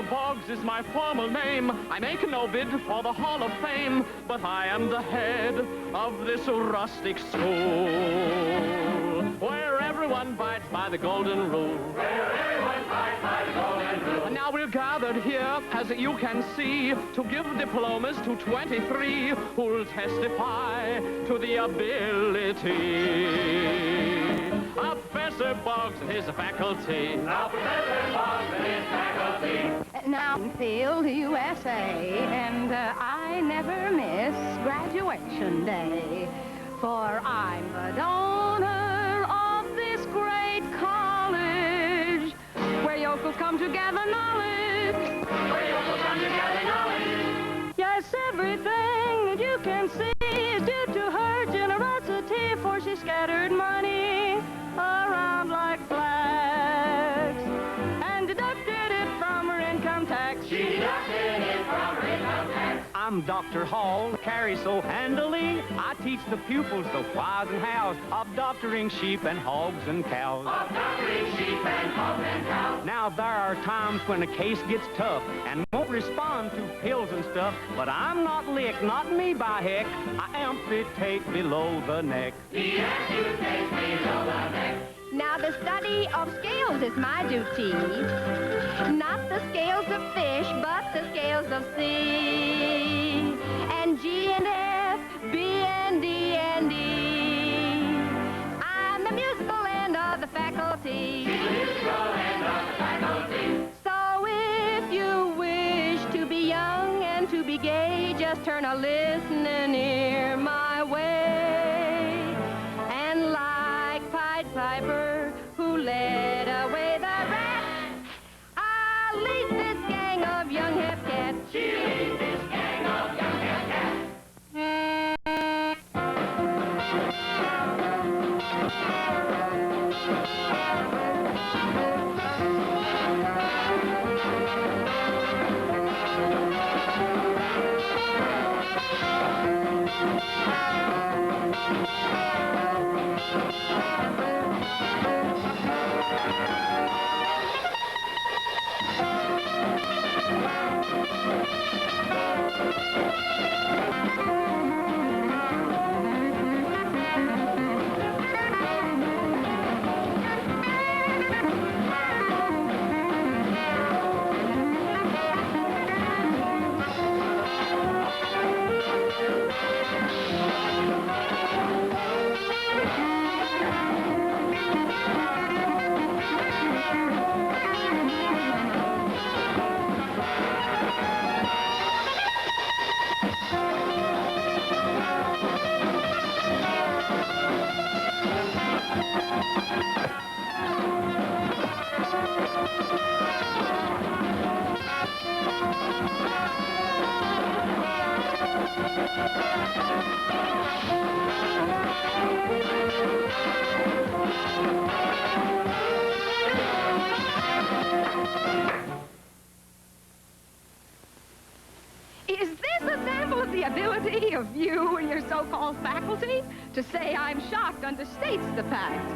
Professor Boggs is my formal name. I make no bid for the Hall of Fame, but I am the head of this rustic school, where everyone bites by the golden rule. Where everyone bites by the golden rule. Now we're gathered here, as you can see, to give diplomas to 23 who'll testify to the ability of Professor Boggs and his faculty. Now Professor Boggs and his faculty. Now, Field, USA, and I never miss graduation day, for I'm the donor of this great college, where yokels come to gather knowledge. Where yokels come to gather knowledge. Yes, everything that you can see is due to her generosity, for she scattered money around like flags and deducted it from her income tax. She deducted it from her income tax. I'm Dr. Hall, carry so handily. I teach the pupils the whys and hows of doctoring sheep and hogs and cows. Of doctoring sheep and hogs and cows. Now there are times when a case gets tough and won't respond to pills and stuff, but I'm not licked, not me by heck. I amputate below the neck. He amputates below the neck. Now the study of scales is my duty. Not the scales of fish, but the scales of C. And G and F, B and D and E. I'm the musical end of the faculty. She's the musical end of the faculty. So if you wish to be young and to be gay, just turn a listening ear my way. And like Pied Piper, who led away the rat, I'll lead this gang of young hip cats. She leads this gang of young hip cats. Is this a sample of the ability of you and your so-called faculty? To say I'm shocked understates the fact.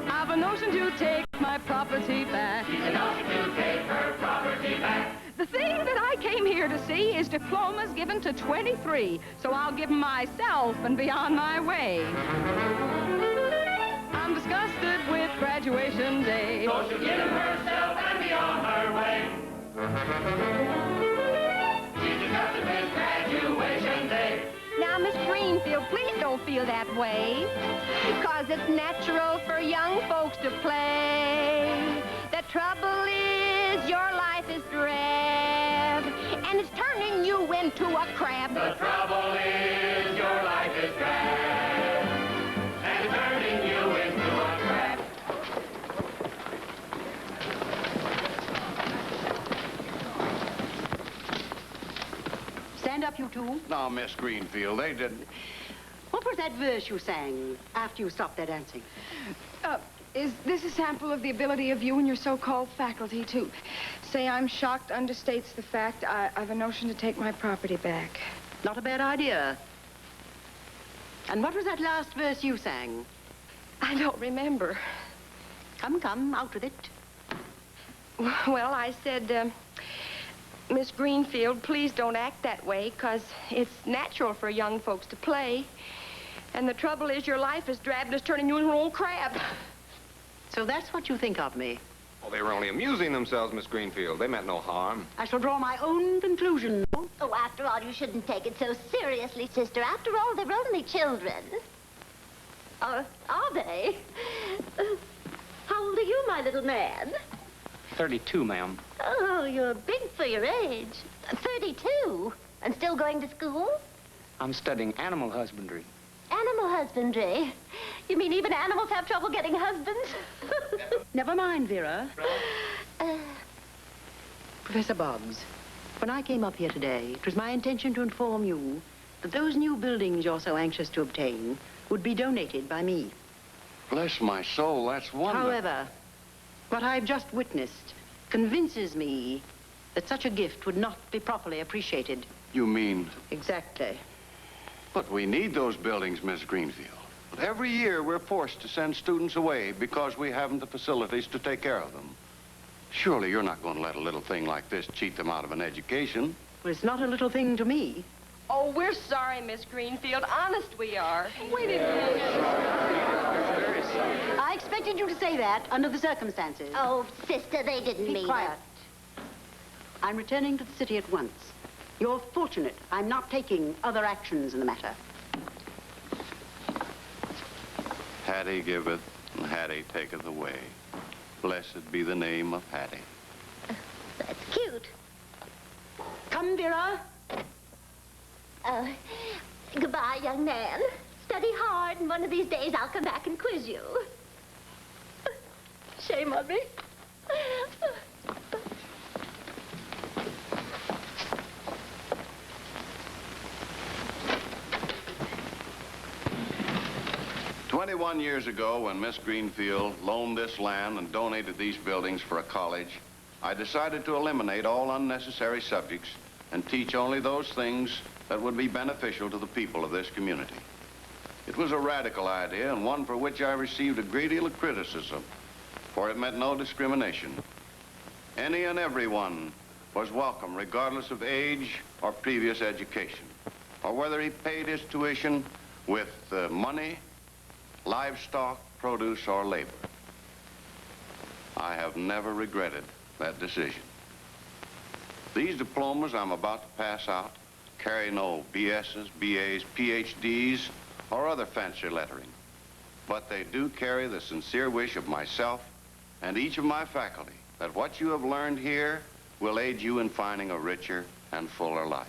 I've a notion to take my property back. She's a notion to take her property back. The thing that I came here to see is diplomas given to 23, so I'll give 'em myself and be on my way. I'm disgusted with graduation day. So she'll give him herself and be on her way. She's disgusted with graduation day. Now, Miss Greenfield, please don't feel that way, 'cause it's natural for young folks to play. The trouble is your life is drab, and it's turning you into a crab. The trouble is your life is drab, and it's turning you into a crab. Stand up, you two. No, Miss Greenfield, they didn't. What was that verse you sang after you stopped their dancing? Is this a sample of the ability of you and your so-called faculty to say I'm shocked understates the fact? I've a notion to take my property back. Not a bad idea. And what was that last verse you sang? I don't remember. Come, out with it. Well, I said, Miss Greenfield, please don't act that way, 'cause it's natural for young folks to play. And the trouble is your life is drab and it's turning you into an old crab. So that's what you think of me. Oh, they were only amusing themselves, Miss Greenfield. They meant no harm. I shall draw my own conclusion. Oh, after all, you shouldn't take it so seriously, sister. After all, they're only children. Are they? How old are you, my little man? 32, ma'am. Oh, you're big for your age. 32? And still going to school? I'm studying animal husbandry. Animal husbandry? You mean even animals have trouble getting husbands? Never mind, Vera. Professor Boggs, when I came up here today, it was my intention to inform you that those new buildings you're so anxious to obtain would be donated by me. Bless my soul, that's wonderful. However, what I've just witnessed convinces me that such a gift would not be properly appreciated. You mean? Exactly. But we need those buildings, Miss Greenfield. But every year we're forced to send students away because we haven't the facilities to take care of them. Surely you're not going to let a little thing like this cheat them out of an education. Well, it's not a little thing to me. Oh, we're sorry, Miss Greenfield. Honest we are. We didn't. I expected you to say that under the circumstances. Oh, sister, they didn't Be mean quiet. it. I'm returning to the city at once. You're fortunate I'm not taking other actions in the matter. Hattie giveth, and Hattie taketh away. Blessed be the name of Hattie. That's cute. Come, Vera. Goodbye, young man. Study hard, and one of these days I'll come back and quiz you. Shame on me. 21 years ago, when Miss Greenfield loaned this land and donated these buildings for a college, I decided to eliminate all unnecessary subjects and teach only those things that would be beneficial to the people of this community. It was a radical idea and one for which I received a great deal of criticism, for it meant no discrimination. Any and everyone was welcome, regardless of age or previous education, or whether he paid his tuition with money, livestock, produce, or labor. I have never regretted that decision. These diplomas I'm about to pass out carry no BSs, BAs, PhDs, or other fancy lettering, but they do carry the sincere wish of myself and each of my faculty that what you have learned here will aid you in finding a richer and fuller life.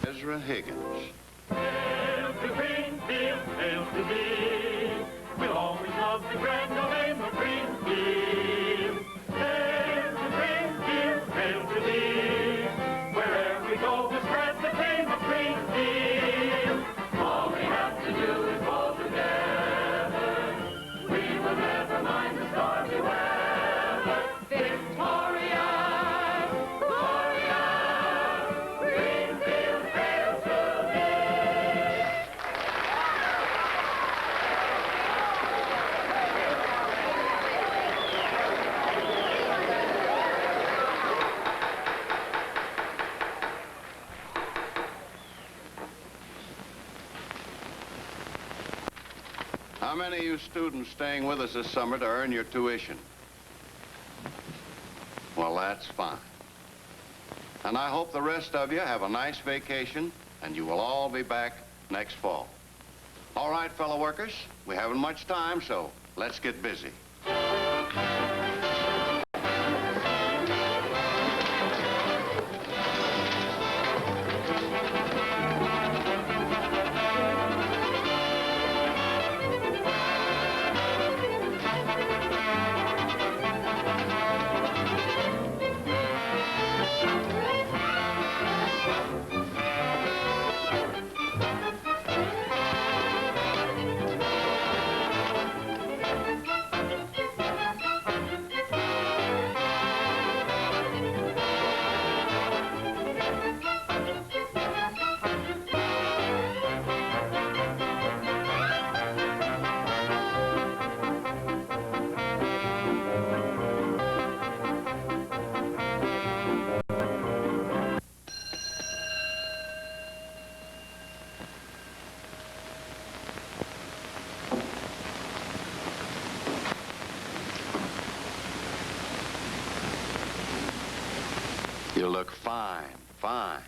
Ezra Higgins. Hail to Greenfield, hail to thee. We'll always love the grand old name of Greenfield. Hail to Greenfield, hail to thee. Wherever we go, we'll spread the fame of Greenfield. All we have to do is hold together. We will never mind the stormy weather. Victoria! How many of you students staying with us this summer to earn your tuition? Well, that's fine. And I hope the rest of you have a nice vacation, and you will all be back next fall. All right, fellow workers, we haven't much time, so let's get busy. You look fine, fine.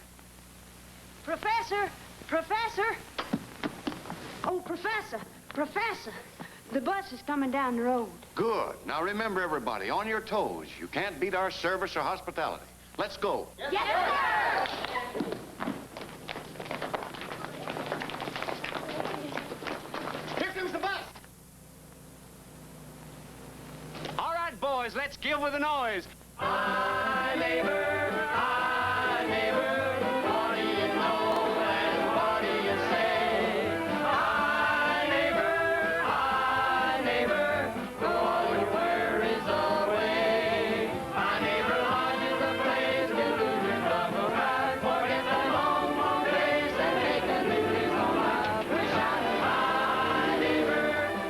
Professor! Professor! Oh, Professor! Professor! The bus is coming down the road. Good. Now remember, everybody, on your toes. You can't beat our service or hospitality. Let's go. Yes, sir! Here comes the bus. All right, boys, let's give with the noise. Hi, neighbor, what do you know and what do you say? Hi, neighbor, go all your worries away. My neighbor lodge is a place to lose your trouble right. Forget the long, long days and take a new lease on life. Wish I knew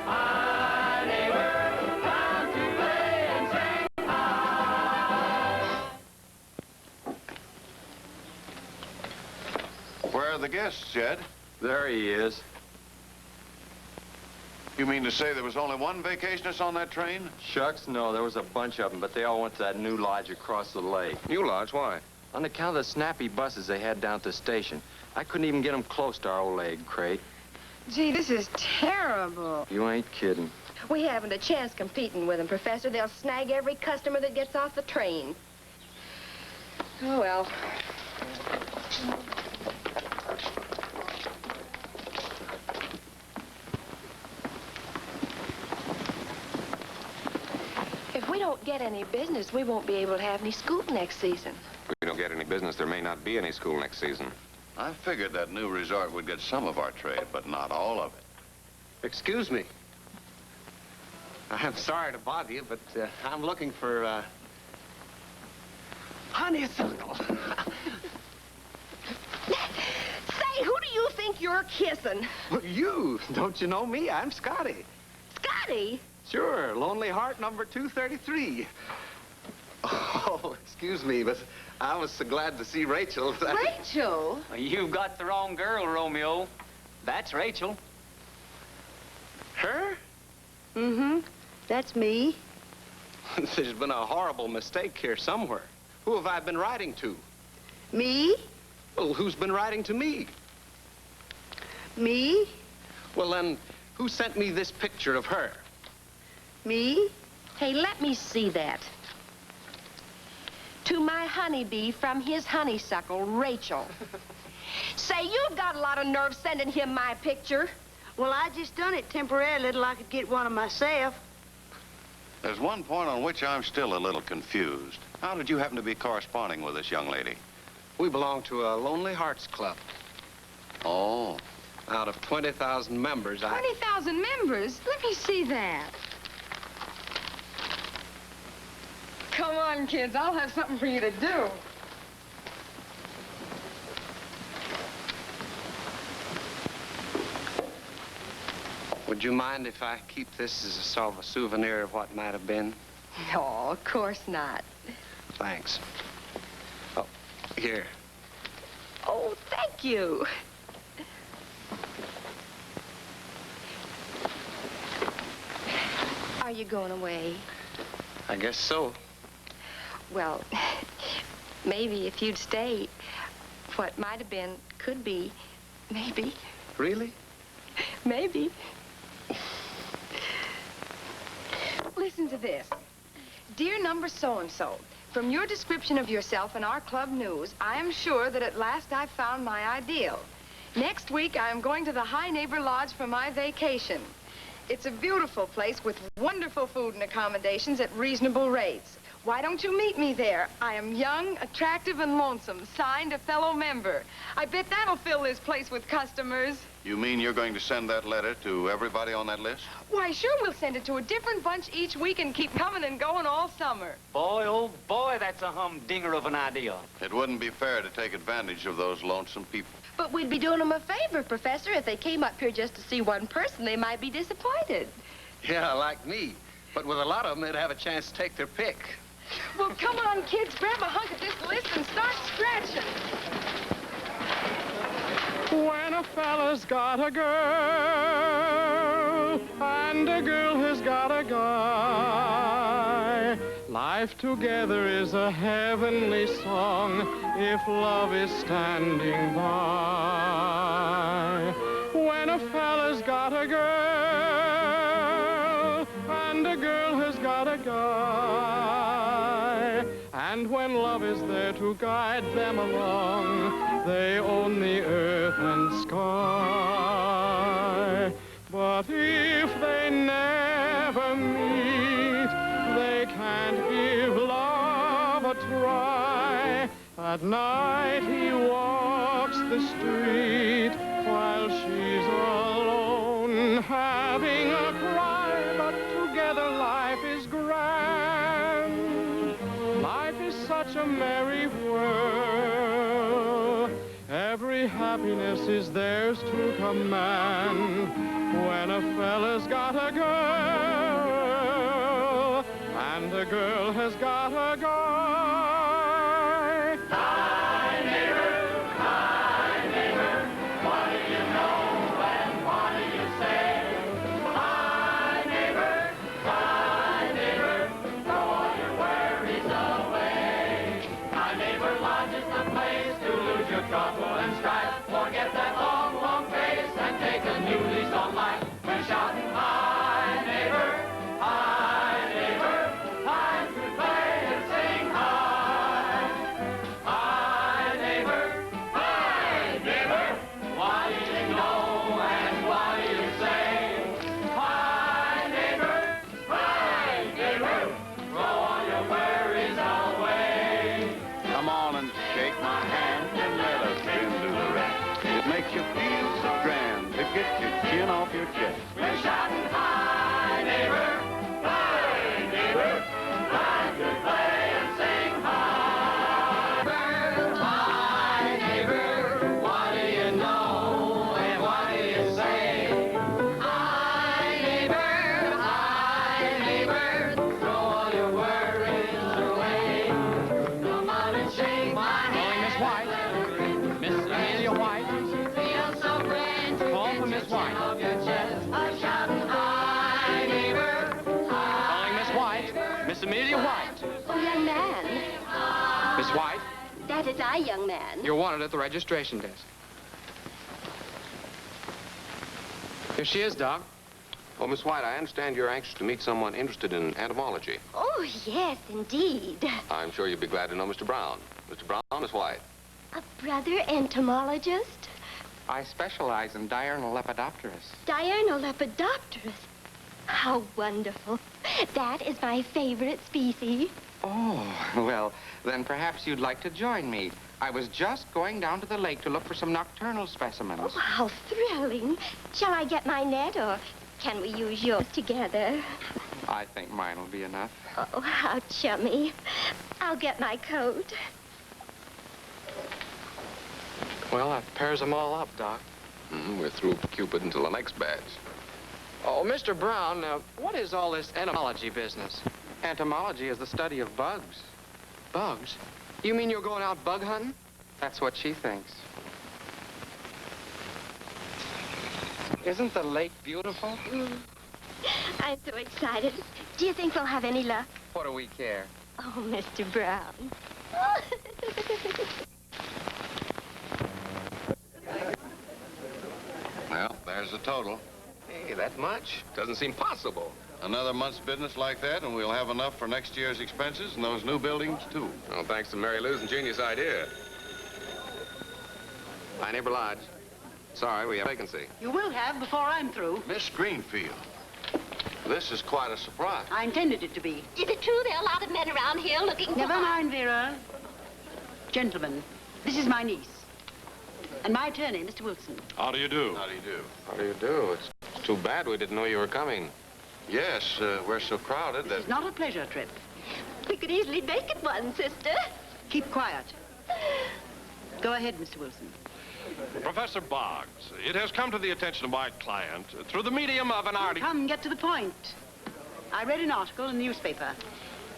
hi, neighbor, time to play and sing. Where are the guests, Jed? There he is. You mean to say there was only one vacationist on that train? Shucks, no, there was a bunch of them, but they all went to that new lodge across the lake. New lodge? Why? On account of the snappy buses they had down at the station. I couldn't even get them close to our old Lague crate. Gee, this is terrible. You ain't kidding. We haven't a chance competing with them, Professor. They'll snag every customer that gets off the train. Oh, well. If we don't get any business, we won't be able to have any school next season. If we don't get any business, there may not be any school next season. I figured that new resort would get some of our trade, but not all of it. Excuse me. I'm sorry to bother you, but I'm looking for, honeysuckle. Say, who do you think you're kissing? Well, you. Don't you know me? I'm Scotty. Scotty? Sure, Lonely Heart number 233. Oh, excuse me, but I was so glad to see Rachel. Rachel? You've got the wrong girl, Romeo. That's Rachel. Her? Mm-hmm. That's me. There's been a horrible mistake here somewhere. Who have I been writing to? Me? Well, who's been writing to me? Me? Well, then, who sent me this picture of her? Me? Hey, let me see that. To my honeybee from his honeysuckle, Rachel. Say, you've got a lot of nerve sending him my picture. Well, I just done it temporarily till I could get one of myself. There's one point on which I'm still a little confused. How did you happen to be corresponding with this young lady? We belong to a Lonely Hearts Club. Oh. Out of 20,000 members, 20,000 members? Let me see that. Come on, kids. I'll have something for you to do. Would you mind if I keep this as a sort of a souvenir of what might have been? No, of course not. Thanks. Oh, here. Oh, thank you. Are you going away? I guess so. Well, maybe if you'd stay, what might have been could be. Maybe. Really? Maybe. Listen to this. Dear number so-and-so, from your description of yourself in our club news, I am sure that at last I've found my ideal. Next week, I am going to the High Neighbor Lodge for my vacation. It's a beautiful place with wonderful food and accommodations at reasonable rates. Why don't you meet me there? I am young, attractive, and lonesome. Signed, a fellow member. I bet that'll fill this place with customers. You mean you're going to send that letter to everybody on that list? Why, sure, we'll send it to a different bunch each week and keep coming and going all summer. Boy, oh boy, that's a humdinger of an idea. It wouldn't be fair to take advantage of those lonesome people. But we'd be doing them a favor, Professor. If they came up here just to see one person, they might be disappointed. Yeah, like me. But with a lot of them, they'd have a chance to take their pick. Well, come on, kids, grab a hunk of this list and start scratching. When a fella's got a girl and a girl has got a guy, Life together is a heavenly song if love is standing by. When a fella's got a girl and a girl has got a guy, and when love is there to guide them along, they own the earth and sky. But if they never meet, they can't give love a try. At night he walks the street while she's alone, having a cry, but together life is grand. Life is such a merry world. Every happiness is theirs to command. When a fella's got a girl and a girl has got a guy. Hi, neighbor, what do you know and what do you say? Hi, neighbor, throw all your worries away. My neighbor Lodge is the place to lose your trouble and strife. Forget that long, long face and take a new lease on life. We're shouting, hi, neighbor, time to play and sing hi. Hi, neighbor, what do you know and what do you say? Hi, neighbor, throw all your worries away. Come on and shake my hand and let us then do the rest. It makes you feel so grand to get your chin off your chest. We're shouting, hi, neighbor, time to play and sing hi. Hi, neighbor, what do you know and what do you say? Hi, neighbor, throw all your worries away. Come on and shake my hand. Miss White. Miss Amelia White. Feel so grand to Call for Miss White. off your chest. I'm shouting, hi, neighbor, Calling Miss White. Miss Amelia White. Oh, young man. Miss White, That is I, young man. you're wanted at the registration desk. Here she is, Doc. Well, Miss White, I understand you're anxious to meet someone interested in entomology. Oh, yes, indeed. I'm sure you'll be glad to know Mr. Brown. Mr. Brown, Miss White. A brother entomologist? I specialize in diurnal Lepidopterus. Diurnal Lepidopterus. How wonderful. That is my favorite species. Oh, well, then perhaps you'd like to join me. I was just going down to the lake to look for some nocturnal specimens. Oh, how thrilling. Shall I get my net, or can we use yours together? I think mine will be enough. Oh, how chummy. I'll get my coat. Well, that pairs them all up, Doc. We're through Cupid until the next batch. Oh, Mr. Brown, what is all this entomology business? Entomology is the study of bugs. Bugs? You mean you're going out bug hunting? That's what she thinks. Isn't the lake beautiful? I'm so excited. Do you think we'll have any luck? What do we care? Oh, Mr. Brown. Well, there's the total. Hey, that much? Doesn't seem possible. Another month's business like that, and we'll have enough for next year's expenses and those new buildings, too. Well, thanks to Mary Lou's ingenious idea. Hi, Neighbor Lodge. Sorry, we have a vacancy. You will have before I'm through. Miss Greenfield, this is quite a surprise. I intended it to be. Is it true there are a lot of men around here looking for... Never mind, Vera. Gentlemen, this is my niece. And my attorney, Mr. Wilson. How do you do? How do you do? How do you do? It's too bad we didn't know you were coming. Yes, we're so crowded This that... is not a pleasure trip. We could easily make it one, sister. Keep quiet. Go ahead, Mr. Wilson. Professor Boggs, it has come to the attention of my client through the medium of an article... Come, get to the point. I read an article in the newspaper.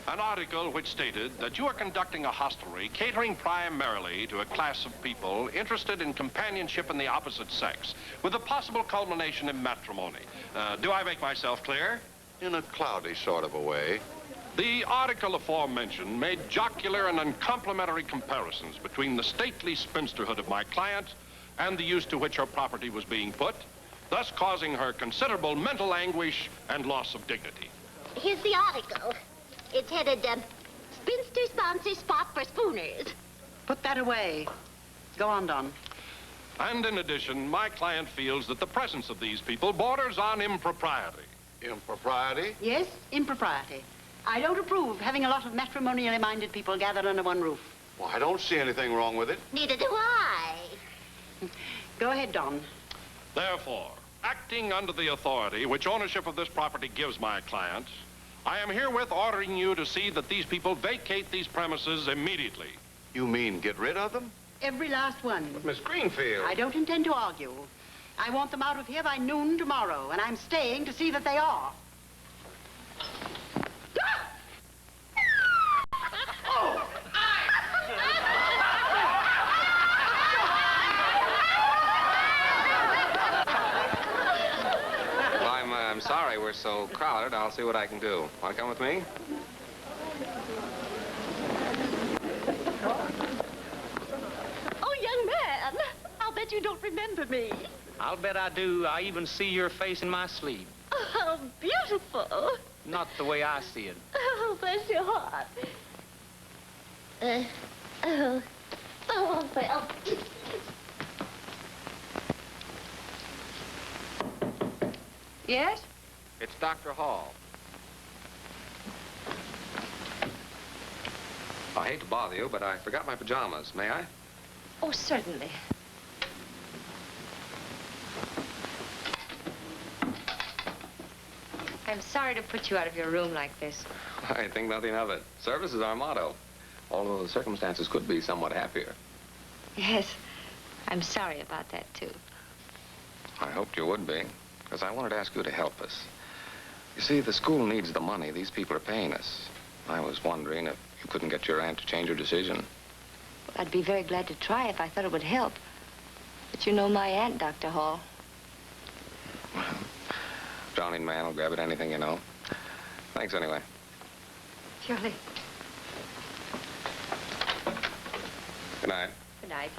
An article which stated that you are conducting a hostelry catering primarily to a class of people interested in companionship in the opposite sex, with a possible culmination in matrimony. Do I make myself clear? In a cloudy sort of a way. The article aforementioned made jocular and uncomplimentary comparisons between the stately spinsterhood of my client and the use to which her property was being put, thus causing her considerable mental anguish and loss of dignity. Here's the article. It's headed, Spinster's Fancy Spot for Spooners. Put that away. Go on, Don. And in addition, my client feels that the presence of these people borders on impropriety. Impropriety? Yes, impropriety. I don't approve having a lot of matrimonially minded people gathered under one roof. Well, I don't see anything wrong with it. Neither do I. Go ahead, Don. Therefore, acting under the authority which ownership of this property gives my client, I am herewith ordering you to see that these people vacate these premises immediately. You mean get rid of them? Every last one. But Miss Greenfield. I don't intend to argue. I want them out of here by noon tomorrow, and I'm staying to see that they are. Well, I'm sorry we're so crowded. I'll see what I can do. Want to come with me? Oh, young man, I'll bet you don't remember me. I'll bet I do. I even see your face in my sleep. Oh, beautiful. Not the way I see it. Oh, bless your heart. Oh, well. Yes? It's Dr. Hall. I hate to bother you, but I forgot my pajamas. May I? Oh, certainly. I'm sorry to put you out of your room like this. I think nothing of it. Service is our motto, although the circumstances could be somewhat happier. Yes, I'm sorry about that, too. I hoped you would be, because I wanted to ask you to help us. You see, the school needs the money. These people are paying us. I was wondering if you couldn't get your aunt to change her decision. Well, I'd be very glad to try if I thought it would help. But you know my aunt, Dr. Hall. Drowning man will grab at anything, you know. Thanks anyway. Surely. Good night. Good night.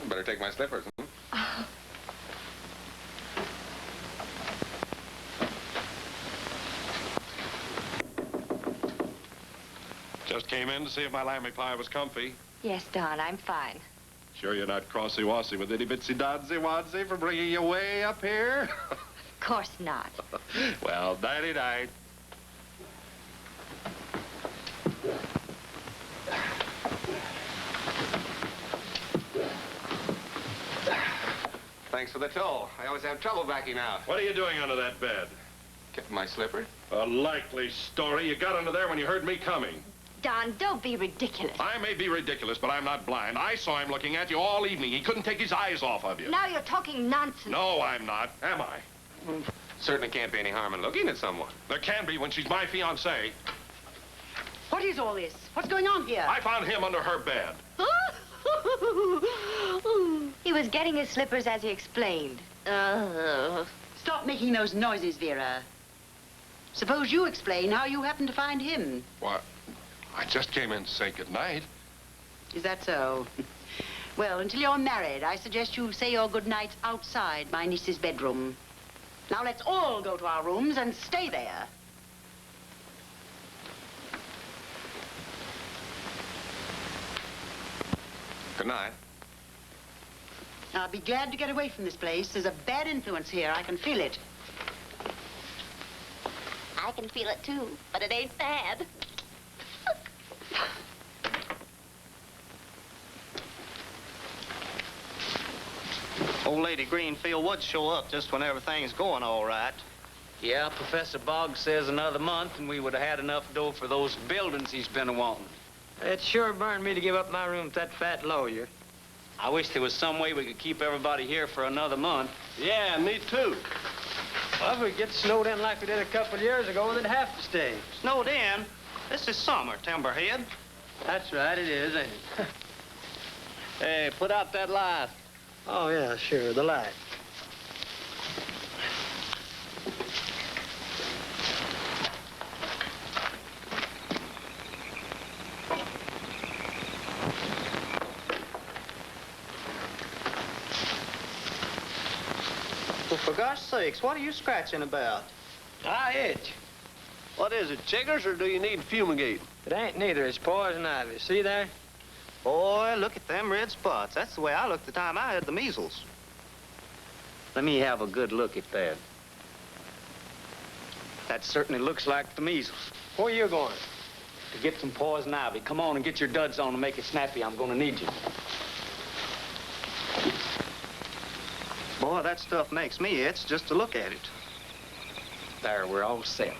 Better take my slippers. Oh. Just came in to see if my lammy pie was comfy. Yes, Don, I'm fine. Sure you're not crossy-wossy with itty-bitsy dodsy-wadsy for bringing you way up here? Of course not. Well, nighty-night. Thanks for the toll. I always have trouble backing out. What are you doing under that bed? Get my slipper? A likely story. You got under there when you heard me coming. Don, don't be ridiculous. I may be ridiculous, but I'm not blind. I saw him looking at you all evening. He couldn't take his eyes off of you. Now you're talking nonsense. No, I'm not. Am I? Certainly can't be any harm in looking at someone. There can be when she's my fiancée. What is all this? What's going on here? I found him under her bed. He was getting his slippers as he explained. Stop making those noises, Vera. Suppose you explain how you happened to find him. What? I just came in to say goodnight. Is that so? Well, until you're married, I suggest you say your goodnights outside my niece's bedroom. Now let's all go to our rooms and stay there. Good night. I'll be glad to get away from this place. There's a bad influence here. I can feel it. I can feel it, too, but it ain't bad. Old Lady Greenfield would show up just when everything's going all right. Yeah, Professor Boggs says another month, and we would have had enough dough for those buildings he's been a-wanting. It sure burned me to give up my room to that fat lawyer. I wish there was some way we could keep everybody here for another month. Yeah, me too. Well, if we get snowed in like we did a couple of years ago, they'd have to stay. Snowed in? This is summer, Timberhead. That's right, it is, ain't it? Hey, put out that light. Oh, yeah, sure, the light. For gosh sakes, what are you scratching about? I itch. What is it, chiggers, or do you need fumigate? It ain't neither. It's poison ivy. See there? Boy, look at them red spots. That's the way I looked the time I had the measles. Let me have a good look at that. That certainly looks like the measles. Where you going? To get some poison ivy. Come on and get your duds on and make it snappy. I'm going to need you. Boy, that stuff makes me itch just to look at it. There, we're all set.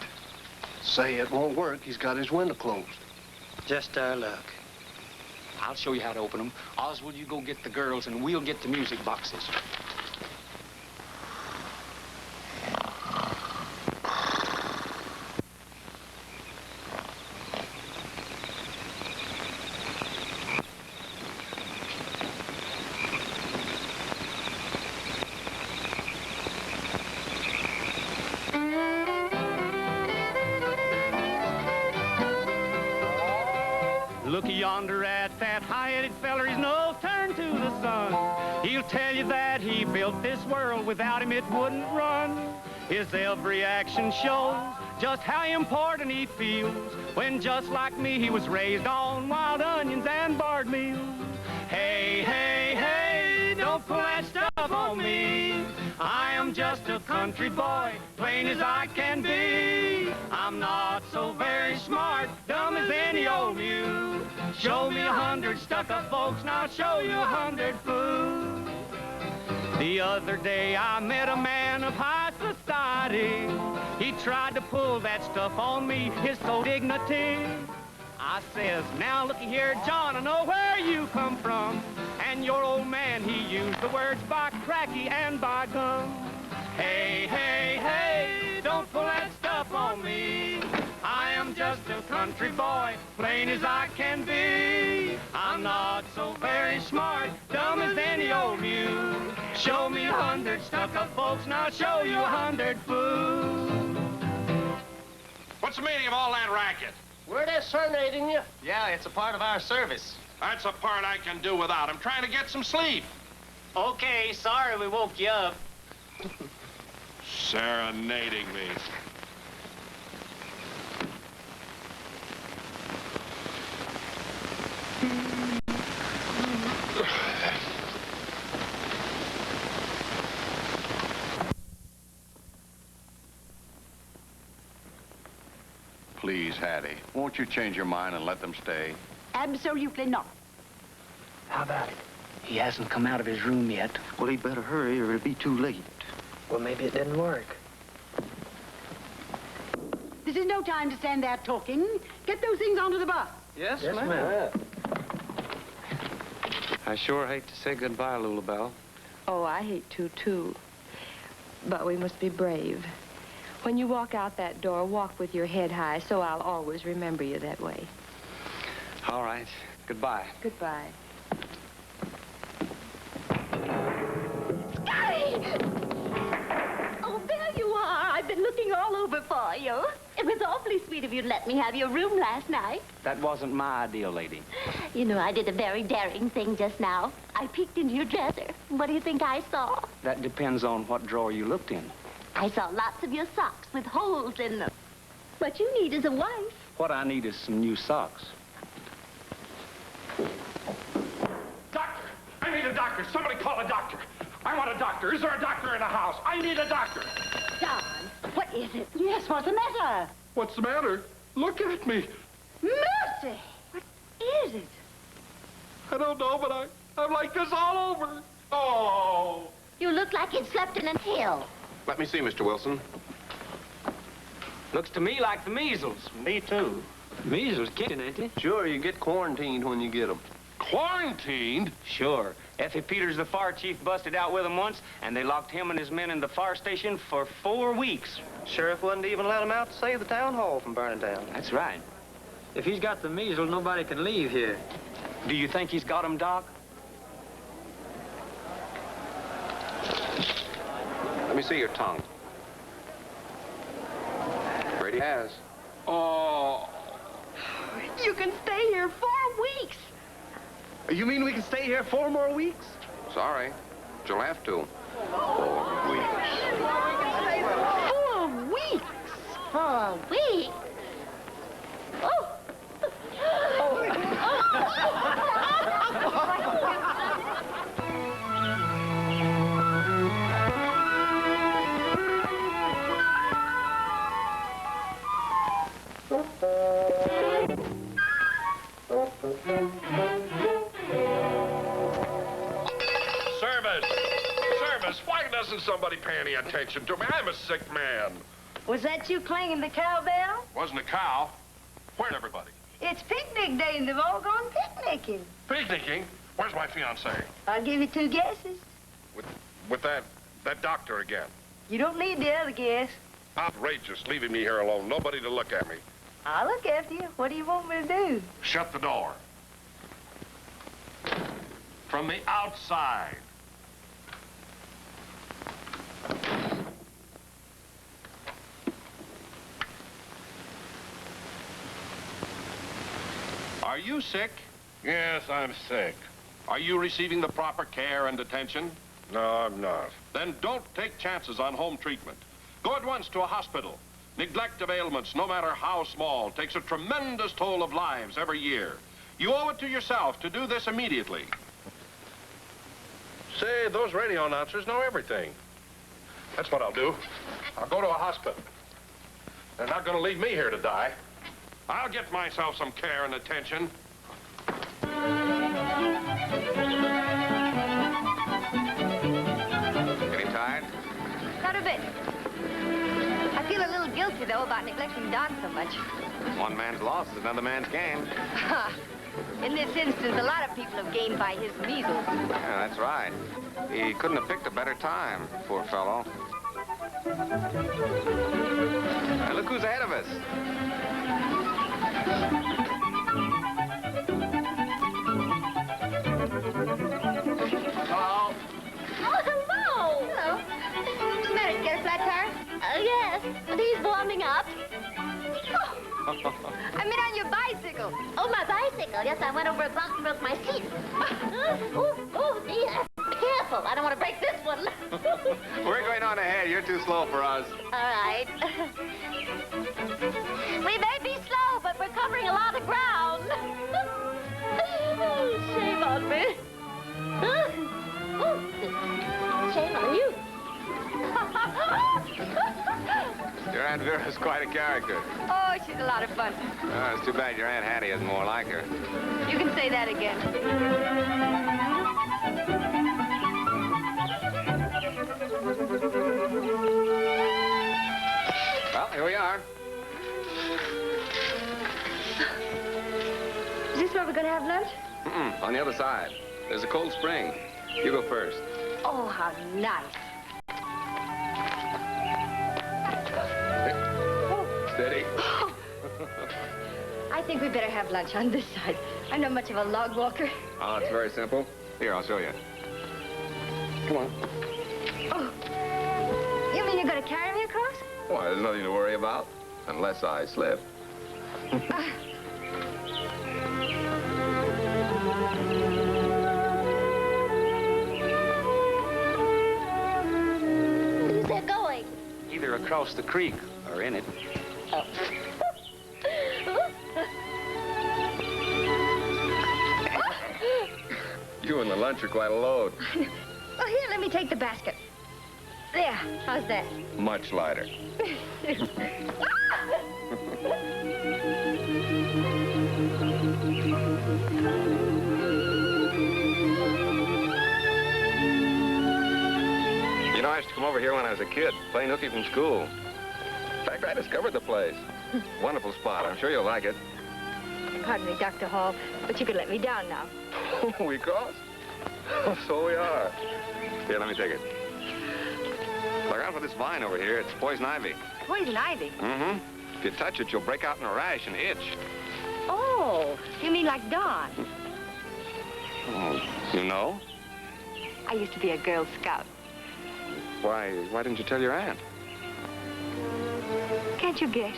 Say it won't work. He's got his window closed. Just our luck. I'll show you how to open them. Oswald, you go get the girls, and we'll get the music boxes. Look yonder at that high-headed feller, his nose turned to the sun. He'll tell you that he built this world, without him it wouldn't run. His every action shows just how important he feels, when just like me he was raised on wild onions and barred meals. Hey, hey, hey, don't pull that stuff on me. I am just a country boy, plain as I can be. I'm not so very smart, dumb as any old mule. Show me 100 stuck-up folks, and I'll show you 100 fools. The other day I met a man of high society. He tried to pull that stuff on me, his sole dignity. I says, now looky here, John, I know where you come from. And your old man, he used the words by cracky and by gum. Hey, hey, hey, don't pull that stuff on me. I am just a country boy, plain as I can be. I'm not so very smart, dumb as any old mule. Show me 100 stuck-up folks, and I'll show you 100 fools. What's the meaning of all that racket? We're just serenading you. Yeah, it's a part of our service. That's a part I can do without. I'm trying to get some sleep. Okay, sorry we woke you up. Serenading me. Please, Hattie, won't you change your mind and let them stay? Absolutely not. How about it? He hasn't come out of his room yet. Well, he better hurry or it'll be too late. Well, maybe it didn't work. This is no time to stand there talking. Get those things onto the bus. Yes, ma'am. I sure hate to say goodbye, Lulubelle. Oh, I hate to, too. But we must be brave. When you walk out that door, walk with your head high, so I'll always remember you that way. All right. Goodbye. Goodbye. Scotty! Oh, there you are. I've been looking all over for you. It was awfully sweet of you to let me have your room last night. That wasn't my idea, lady. You know, I did a very daring thing just now. I peeked into your dresser. What do you think I saw? That depends on what drawer you looked in. I saw lots of your socks with holes in them. What you need is a wife. What I need is some new socks. Doctor! I need a doctor. Somebody call a doctor. I want a doctor. Is there a doctor in the house? I need a doctor. John, what is it? Yes, what's the matter? What's the matter? Look at me. Mercy! What is it? I don't know, but I'm like this all over. Oh! You look like you'd slept in a hill. Let me see, Mr. Wilson. Looks to me like the measles. Me too. Measles kicking, ain't it? Sure, you get quarantined when you get them. Quarantined? Sure. Effie Peters, the fire chief, busted out with him once, and they locked him and his men in the fire station for 4 weeks. Sheriff wouldn't even let him out to save the town hall from burning down. That's right. If he's got the measles, nobody can leave here. Do you think he's got them, Doc? Let me see your tongue. Brady has. Oh. You can stay here 4 weeks. You mean we can stay here 4 more weeks? Sorry, but you'll have to. 4 weeks. Isn't somebody paying any attention to me? I'm a sick man. Was that you clanging the cowbell? Wasn't a cow. Where's everybody? It's picnic day and they've all gone picnicking. Picnicking? Where's my fiancée? I'll give you 2 guesses. With that doctor again. You don't need the other guess. Outrageous, leaving me here alone. Nobody to look at me. I'll look after you. What do you want me to do? Shut the door. From the outside. Are you sick? Yes, I'm sick. Are you receiving the proper care and attention? No, I'm not. Then don't take chances on home treatment. Go at once to a hospital. Neglect of ailments, no matter how small, takes a tremendous toll of lives every year. You owe it to yourself to do this immediately. Say, those radio announcers know everything. That's what I'll do. I'll go to a hospital. They're not going to leave me here to die. I'll get myself some care and attention. Getting tired? Not a bit. I feel a little guilty, though, about neglecting Don so much. One man's loss is another man's gain. In this instance, a lot of people have gained by his measles. Yeah, that's right. He couldn't have picked a better time, poor fellow. Hey, look who's ahead of us. Hello? Oh, hello. Hello. What's the matter? Get a flat tire? Yes, but he's warming up. I meant on your bicycle. Oh, my bicycle. Yes, I went over a bump and broke my seat. Oh, dear. Careful. I don't want to break this one. We're going on ahead. You're too slow for us. All right. We may be slow, but we're covering a lot of ground. Oh, shame on me. Shame on you. Your Aunt Vera's quite a character. Oh, she's a lot of fun. It's too bad your Aunt Hattie isn't more like her. You can say that again. Well, here we are. Is this where we're going to have lunch? On the other side. There's a cold spring. You go first. Oh, how nice. Steady. I think we better have lunch on this side. I'm not much of a log walker. Oh, it's very simple. Here, I'll show you. Come on. Oh, you mean you're going to carry me across? Why, there's nothing to worry about. Unless I slip. Where's that going? Either across the creek or in it. Oh. You and the lunch are quite a load. Well, here, let me take the basket. There, how's that? Much lighter. You know, I used to come over here when I was a kid, playing hooky from school. In fact, I discovered the place. Wonderful spot. I'm sure you'll like it. Pardon me, Dr. Hall, but you could let me down now. We cross? So we are. Here, let me take it. Look out for this vine over here. It's poison ivy. Poison ivy? Mm-hmm. If you touch it, you'll break out in a rash and itch. Oh, you mean like Dawn? Oh, you know? I used to be a Girl Scout. Why didn't you tell your aunt? Can't you guess?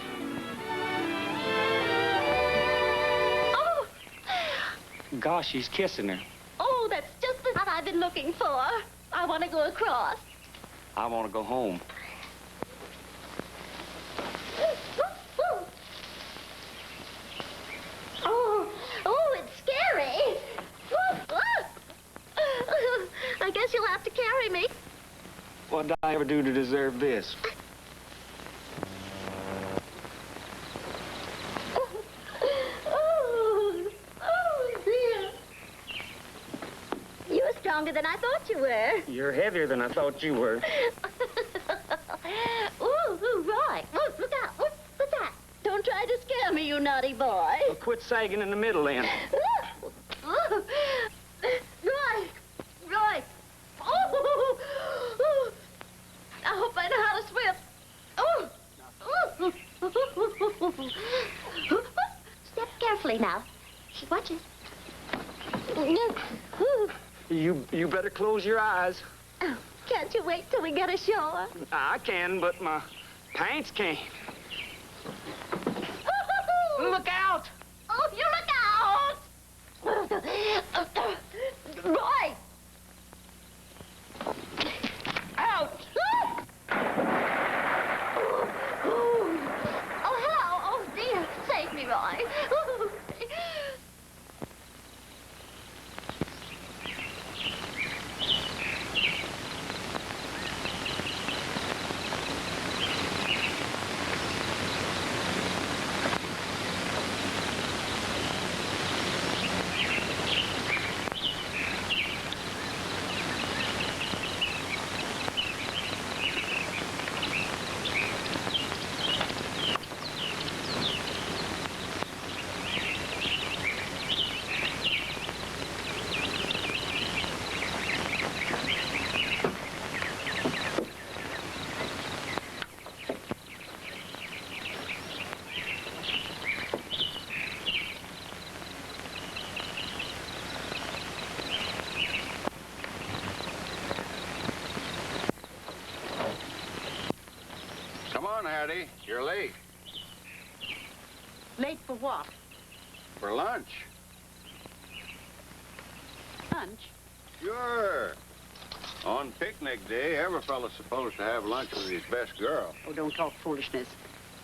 Oh! Gosh, he's kissing her. Oh, that's just what I've been looking for. I want to go across. I want to go home. Oh, it's scary. I guess you'll have to carry me. What did I ever do to deserve this? Oh, dear. You're stronger than than I thought you were. You're heavier than I thought you were. Ooh, Roy. Ooh, look out. Ooh, what's that? Don't try to scare me, you naughty boy. Well, quit sagging in the middle, then. Roy. Oh, I hope I know how to swim. Step carefully now. Watch it. You better close your eyes. Oh, can't you wait till we get ashore? I can, but my pants can't. Look out! Oh, you look out! Roy! Out! Oh, hello. Oh, dear. Save me, Roy. Come on, Hattie. You're late. Late for what? For lunch. Lunch? Sure. On picnic day, every fella's supposed to have lunch with his best girl. Oh, don't talk foolishness.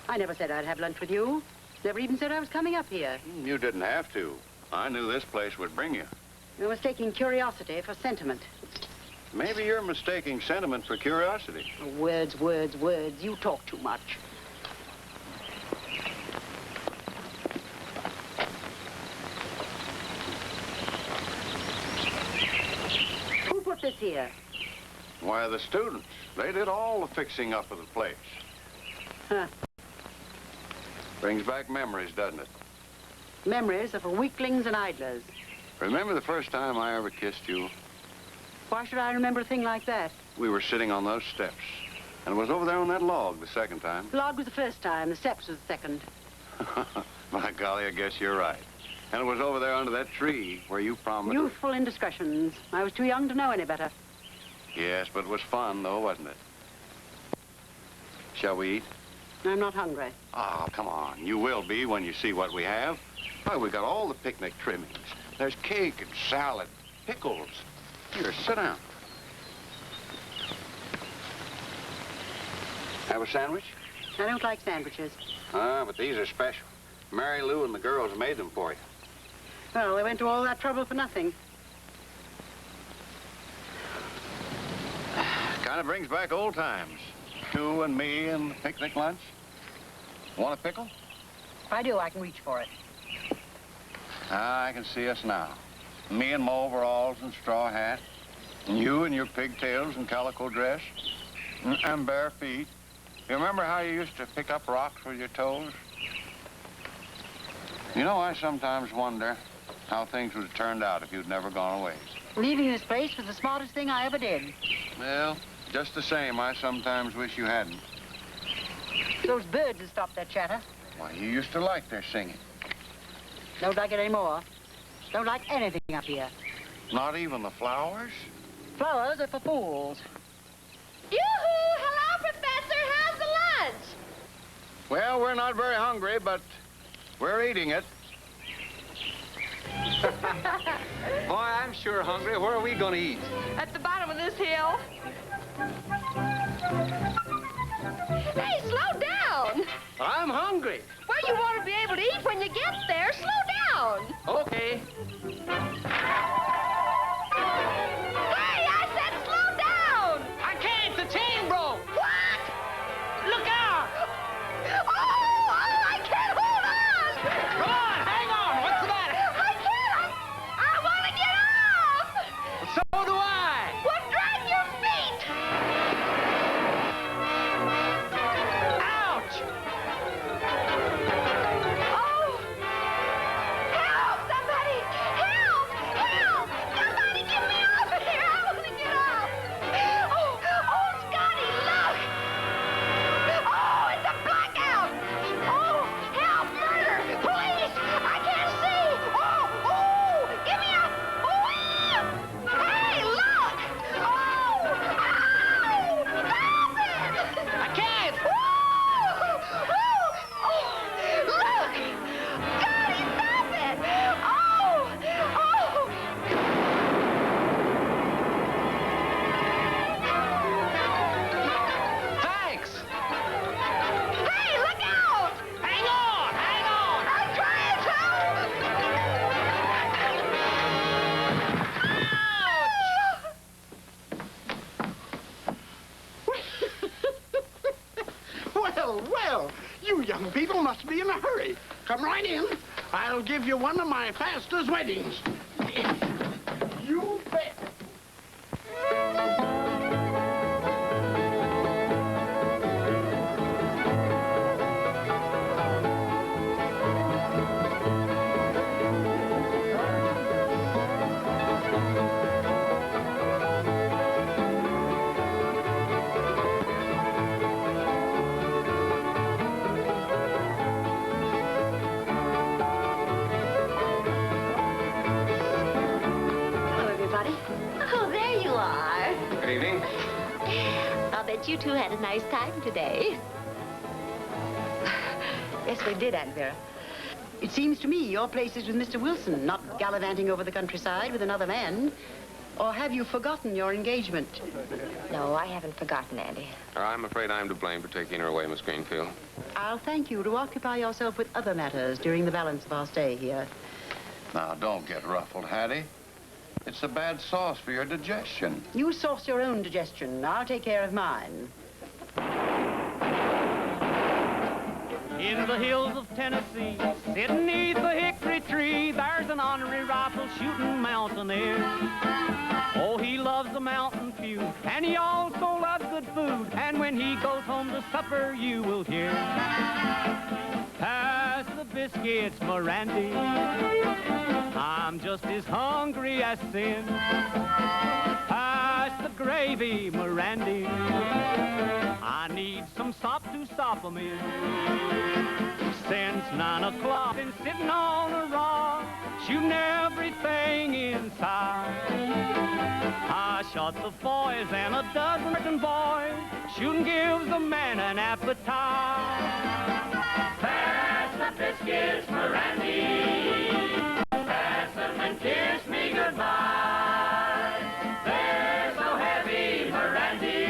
I never said I'd have lunch with you. Never even said I was coming up here. You didn't have to. I knew this place would bring you. You're mistaking curiosity for sentiment. Maybe you're mistaking sentiment for curiosity. Oh, words, words, words. You talk too much. Who put this here? Why, the students. They did all the fixing up of the place. Huh. Brings back memories, doesn't it? Memories are for weaklings and idlers. Remember the first time I ever kissed you? Why should I remember a thing like that? We were sitting on those steps. And it was over there on that log the second time. The log was the first time. The steps was the second. My golly, I guess you're right. And it was over there under that tree where you promised... Youthful indiscretions. I was too young to know any better. Yes, but it was fun, though, wasn't it? Shall we eat? I'm not hungry. Oh, come on. You will be when you see what we have. Why, we got all the picnic trimmings. There's cake and salad, pickles. Here, sit down. Have a sandwich? I don't like sandwiches. But these are special. Mary Lou and the girls made them for you. Well, they went to all that trouble for nothing. Kind of brings back old times. You and me and the picnic lunch. Want a pickle? If I do, I can reach for it. I can see us now. Me in my overalls and straw hat. And you in your pigtails and calico dress. And bare feet. You remember how you used to pick up rocks with your toes? You know, I sometimes wonder how things would have turned out if you'd never gone away. Leaving this place was the smartest thing I ever did. Well, just the same, I sometimes wish you hadn't. Those birds have stopped that chatter. Why, you used to like their singing. Don't like it anymore. Don't like anything up here. Not even the flowers? Flowers are for fools. Yoo-hoo! Hello, Professor. How's the lunch? Well, we're not very hungry, but we're eating it. Boy, I'm sure hungry. Where are we going to eat? At the bottom of this hill. Hey, slow down. I'm hungry. Well, you want to be able to eat when you get there. Slow down. Okay. Hey, I said slow down. I can't. The chain broke. What? Look out! Oh, I can't hold on. Come on, hang on. What's the matter? I can't. I want to get off. So do I. Well, well, you young people must be in a hurry. Come right in. I'll give you one of my fastest weddings. You bet. Oh, there you are. Good evening. I'll bet you two had a nice time today. Yes, we did, Aunt Vera. It seems to me your place is with Mr. Wilson, not gallivanting over the countryside with another man. Or have you forgotten your engagement? No, I haven't forgotten, Andy. I'm afraid I'm to blame for taking her away, Miss Greenfield. I'll thank you to occupy yourself with other matters during the balance of our stay here. Now, don't get ruffled, Hattie. It's a bad sauce for your digestion. You sauce your own digestion. I'll take care of mine. In the hills of Tennessee, sitting neath the hickory tree, there's an honorary rifle shooting mountaineer. Oh, he loves the mountain view, and he also loves good food. And when he goes home to supper, you will hear, pass the biscuits, Mirandy. I'm just as hungry as sin. Pass the gravy, Mirandy. I need some sop to sop 'em in. Since 9 o'clock, been sitting on a rock, shooting everything inside. I shot the boys and a dozen boys. Shooting gives a man an appetite. Pass the biscuits, Mirandy. Pass them and kiss me goodbye. They're so heavy, Mirandy.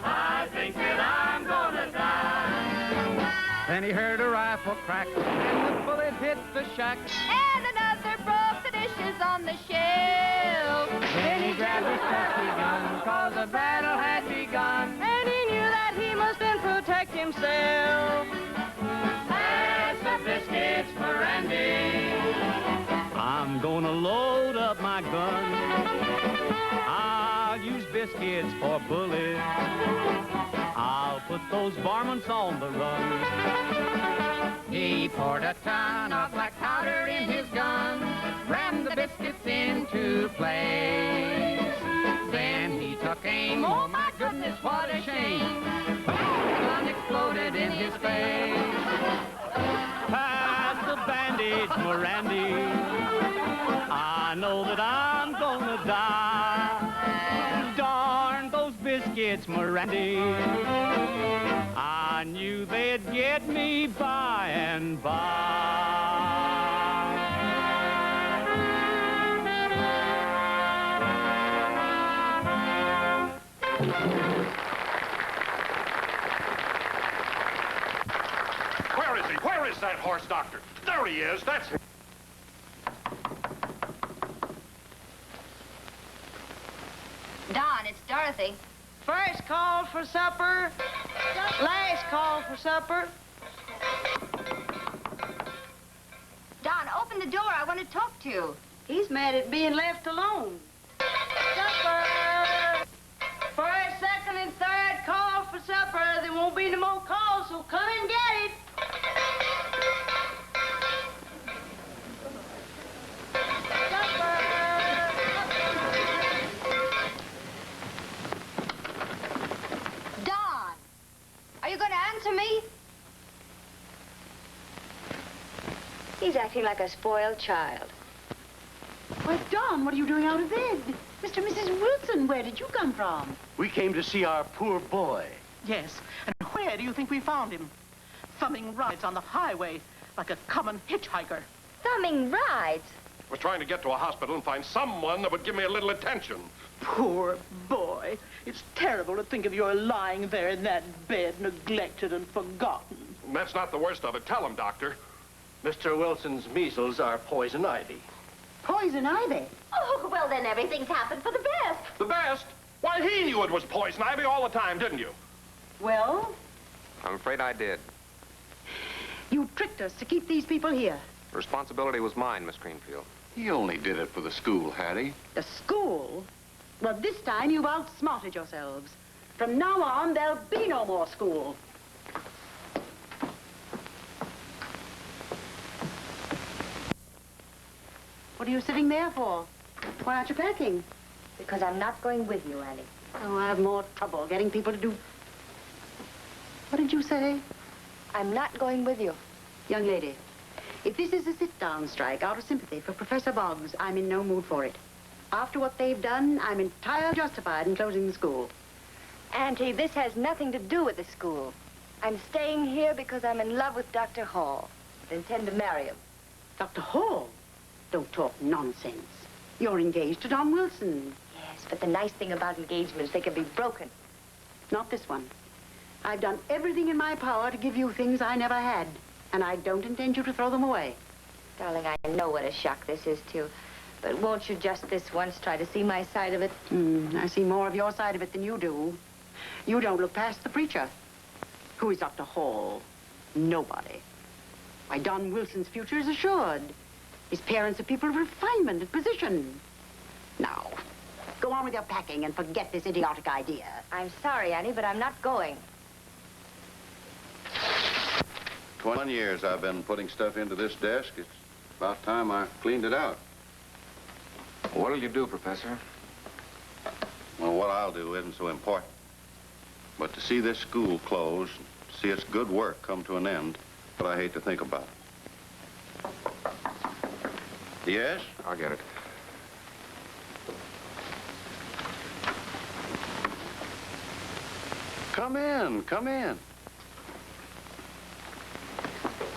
I think that I'm gonna die. Then he heard a rifle crack, and the bullet hit the shack. And another broke the dishes on the shelf. Then he grabbed his trusty gun, 'cause the battle had begun. And he knew that he must then protect himself. Pass the biscuits, Mirandy. I'm gonna load up my gun. I'll use biscuits for bullets. I'll put those varmints on the run. He poured a ton of black powder in his gun, rammed the biscuits into place. Then he took aim, oh my goodness, what a shame. The gun exploded in his face. Pass the bandage, Mirandy. I know that I'm gonna die. Darn those biscuits, Mirandy. I knew they'd get me by and by. Where is he? Where is that horse doctor? There he is. That's him. Don, it's Dorothy. First call for supper. Last call for supper. Don, open the door. I want to talk to you. He's mad at being left alone. Supper! First, second, and third call for supper. There won't be no more calls, so come and get it. Don, are you going to answer me? He's acting like a spoiled child. Why, Don, what are you doing out of bed? Mr. and Mrs. Wilson, where did you come from? We came to see our poor boy. Yes, and where do you think we found him? Thumbing rides on the highway like a common hitchhiker. Thumbing rides? I was trying to get to a hospital and find someone that would give me a little attention. Poor boy. It's terrible to think of your lying there in that bed, neglected and forgotten. That's not the worst of it. Tell him, Doctor. Mr. Wilson's measles are poison ivy. Poison ivy? Oh, well, then everything's happened for the best. The best? Why, he knew it was poison ivy all the time, didn't you? Well, I'm afraid I did. You tricked us to keep these people here. The responsibility was mine, Miss Greenfield. He only did it for the school, had he? The school? Well, this time you've outsmarted yourselves. From now on, there'll be no more school. What are you sitting there for? Why aren't you packing? Because I'm not going with you, Annie. Oh, I have more trouble getting people to do... What did you say? I'm not going with you. Young lady, if this is a sit-down strike out of sympathy for Professor Boggs, I'm in no mood for it. After what they've done, I'm entirely justified in closing the school. Auntie, this has nothing to do with the school. I'm staying here because I'm in love with Dr. Hall. I intend to marry him. Dr. Hall? Don't talk nonsense. You're engaged to Don Wilson. Yes, but the nice thing about engagements, they can be broken. Not this one. I've done everything in my power to give you things I never had, and I don't intend you to throw them away. Darling, I know what a shock this is to you, but won't you just this once try to see my side of it? I see more of your side of it than you do. You don't look past the preacher. Who is Dr. Hall? Nobody. Why, Don Wilson's future is assured. His parents are people of refinement and position. Now, go on with your packing and forget this idiotic idea. I'm sorry, Annie, but I'm not going. 21 years I've been putting stuff into this desk. It's about time I cleaned it out. What'll you do, Professor? Well, what I'll do isn't so important. But to see this school close, see its good work come to an end, but I hate to think about it. Yes? I'll get it. Come in, come in.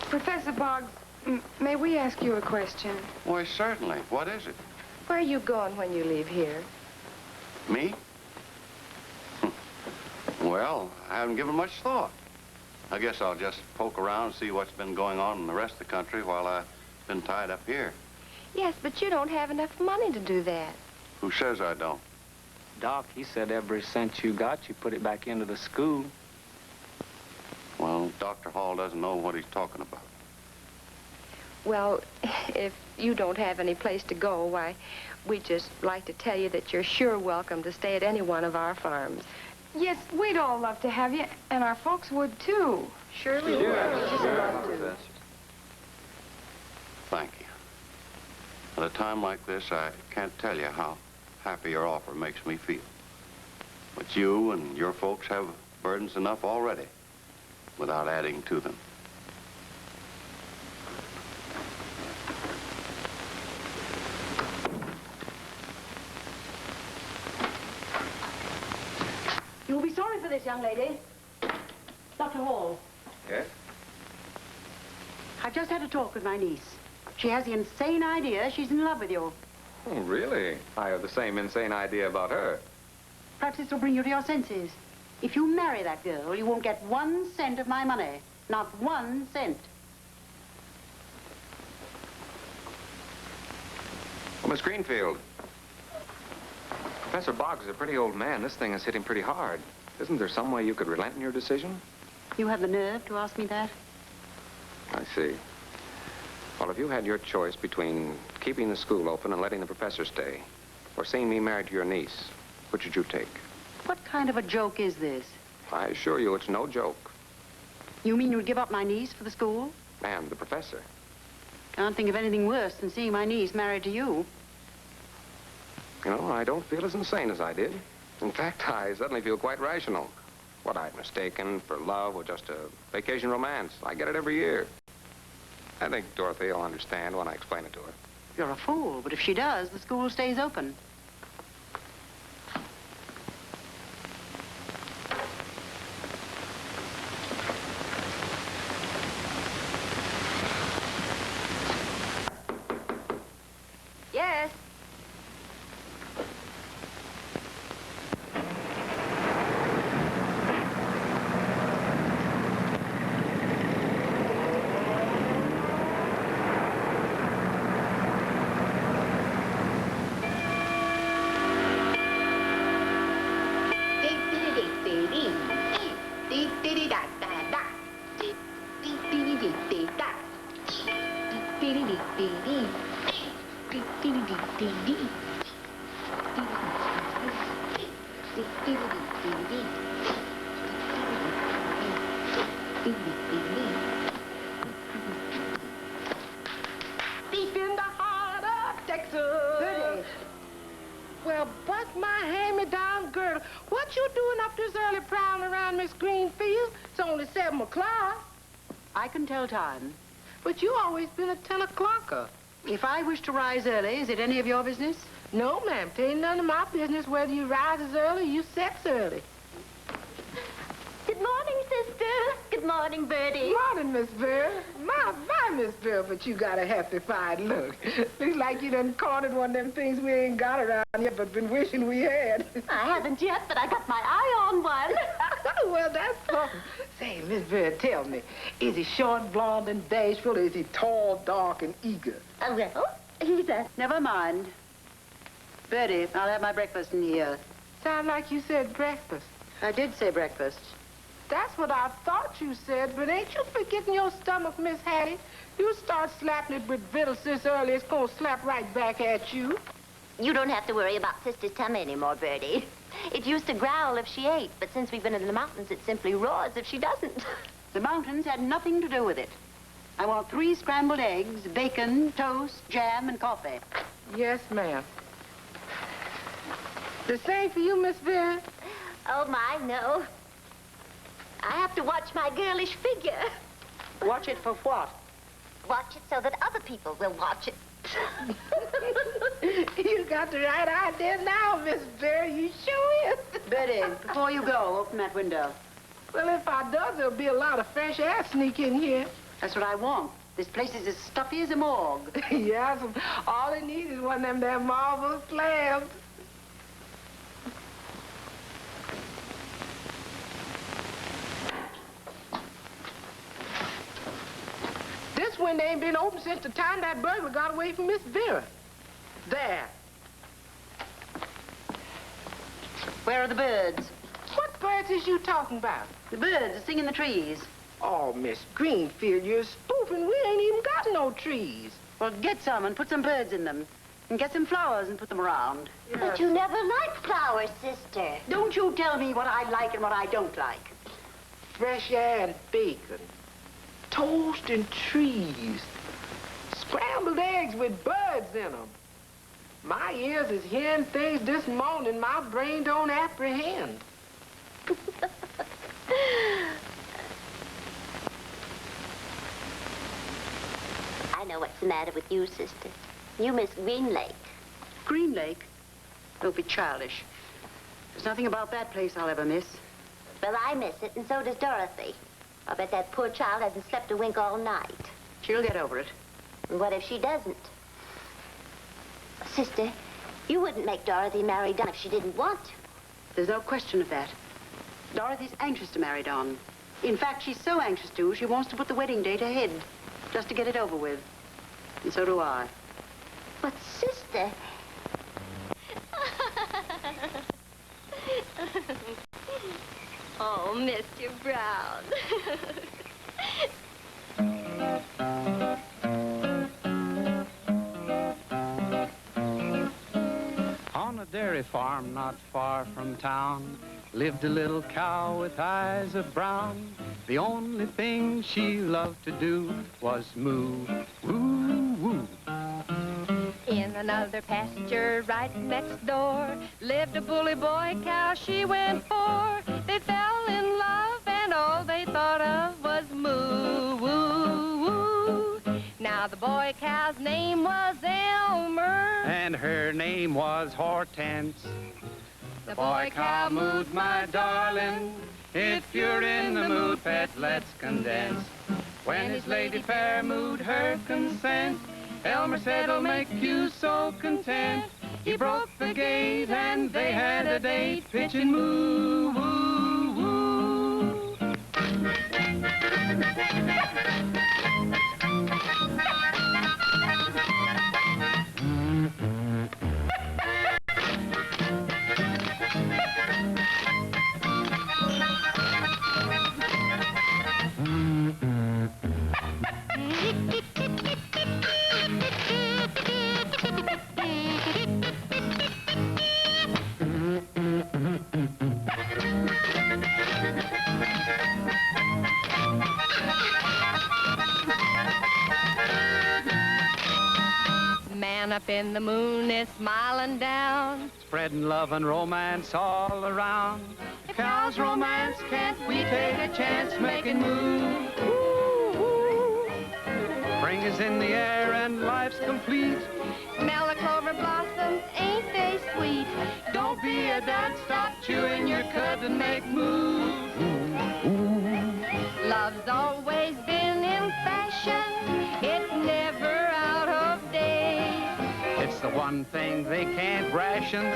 Professor Boggs, may we ask you a question? Why, certainly. What is it? Where are you going when you leave here? Me? Well, I haven't given much thought. I guess I'll just poke around and see what's been going on in the rest of the country while I've been tied up here. Yes, but you don't have enough money to do that. Who says I don't? Doc, he said every cent you got, you put it back into the school. Well, Dr. Hall doesn't know what he's talking about. Well, if you don't have any place to go, why, we'd just like to tell you that you're sure welcome to stay at any one of our farms. Yes, we'd all love to have you, and our folks would, too. Sure we would. Thank you. At a time like this, I can't tell you how happy your offer makes me feel. But you and your folks have burdens enough already without adding to them. You'll be sorry for this, young lady. Dr. Hall. Yes? I've just had a talk with my niece. She has the insane idea she's in love with you. Oh, really? I have the same insane idea about her. Perhaps this will bring you to your senses. If you marry that girl, you won't get 1 cent of my money. Not 1 cent. Well, Miss Greenfield, Professor Boggs is a pretty old man. This thing has hit him pretty hard. Isn't there some way you could relent in your decision? You have the nerve to ask me that? I see. Well, if you had your choice between keeping the school open and letting the professor stay, or seeing me married to your niece, which would you take? What kind of a joke is this? I assure you it's no joke. You mean you'd give up my niece for the school? And the professor. Can't think of anything worse than seeing my niece married to you. You know, I don't feel as insane as I did. In fact, I suddenly feel quite rational. What I'd mistaken for love or just a vacation romance. I get it every year. I think Dorothy will understand when I explain it to her. You're a fool, but if she does, the school stays open. Yes. Deep in the heart of Texas. Goody. Well, bust my hand-me-down girdle. What you doing up this early prowling around Miss Greenfield? It's only 7 o'clock. I can tell time. But you always been a 10 o'clocker. If I wish to rise early, is it any of your business? No, ma'am. It ain't none of my business whether you rises early or you sets early. Good morning, sister. Good morning, Bertie. Morning, Miss Vera. My, Miss Vera, but you got a happy fine look. Looks like you done cornered one of them things we ain't got around here but been wishing we had. I haven't yet, but I got my eye on one. Well, that's something. Say, Miss Vera, tell me, is he short, blonde, and bashful, or is he tall, dark, and eager? Well, he's a... Never mind. Bertie, I'll have my breakfast in here. Sound like you said breakfast. I did say breakfast. That's what I thought you said, but ain't you forgetting your stomach, Miss Hattie? You start slapping it with victuals this early, it's gonna slap right back at you. You don't have to worry about Sister's tummy anymore, Bertie. It used to growl if she ate, but since we've been in the mountains, it simply roars if she doesn't. The mountains had nothing to do with it. I want 3 scrambled eggs, bacon, toast, jam, and coffee. Yes, ma'am. The same for you, Miss Vera? Oh, my, no. I have to watch my girlish figure. Watch it for what? Watch it so that other people will watch it. You got the right idea now, Miss Vera. You sure is. Betty, before you go, open that window. Well, if I does, there'll be a lot of fresh air sneak in here. That's what I want. This place is as stuffy as a morgue. Yes, all it needs is one of them damn marble slabs. This window ain't been open since the time that burglar got away from Miss Vera. There. Where are the birds? What birds is you talking about? The birds that sing in the trees. Oh, Miss Greenfield, you're spoofing. We ain't even got no trees. Well, get some and put some birds in them. And get some flowers and put them around. Yes. But you never liked flowers, sister. Don't you tell me what I like and what I don't like. Fresh air and bacon. Toast and trees. Scrambled eggs with birds in them. My ears is hearing things this morning my brain don't apprehend. I know what's the matter with you, sister. You miss Green Lake. Green Lake? Don't be childish. There's nothing about that place I'll ever miss. Well, I miss it, and so does Dorothy. I'll bet that poor child hasn't slept a wink all night. She'll get over it. And what if she doesn't? Sister, you wouldn't make Dorothy marry Don if she didn't want to. There's no question of that. Dorothy's anxious to marry Don. In fact, she's so anxious to, she wants to put the wedding date ahead, just to get it over with. And so do I. But, sister... Oh, Mr. Brown. On a dairy farm not far from town lived a little cow with eyes of brown. The only thing she loved to do was moo, woo, woo. In another pasture right next door lived a bully boy cow she went for. They fell in love and all they thought of was moo, woo, woo. Now the boy cow's name was Elmer. And her name was Hortense. The boy cow mooed, my darling. If you're in the mood, pet, let's condense. When his lady fair mooed her consent, Elmer said, "I'll make you so content." He broke the gate and they had a date, pitching moo, woo, woo. up in the moon is smiling down. Spreading love and romance all around. If cows romance, can't we take a chance making move? Spring is in the air and life's complete. Smell the clover blossoms, ain't they sweet? Don't be a dad, stop chewing your cud and make move. Love's always been in fashion, it's never out of date. It's the one thing they can't ration.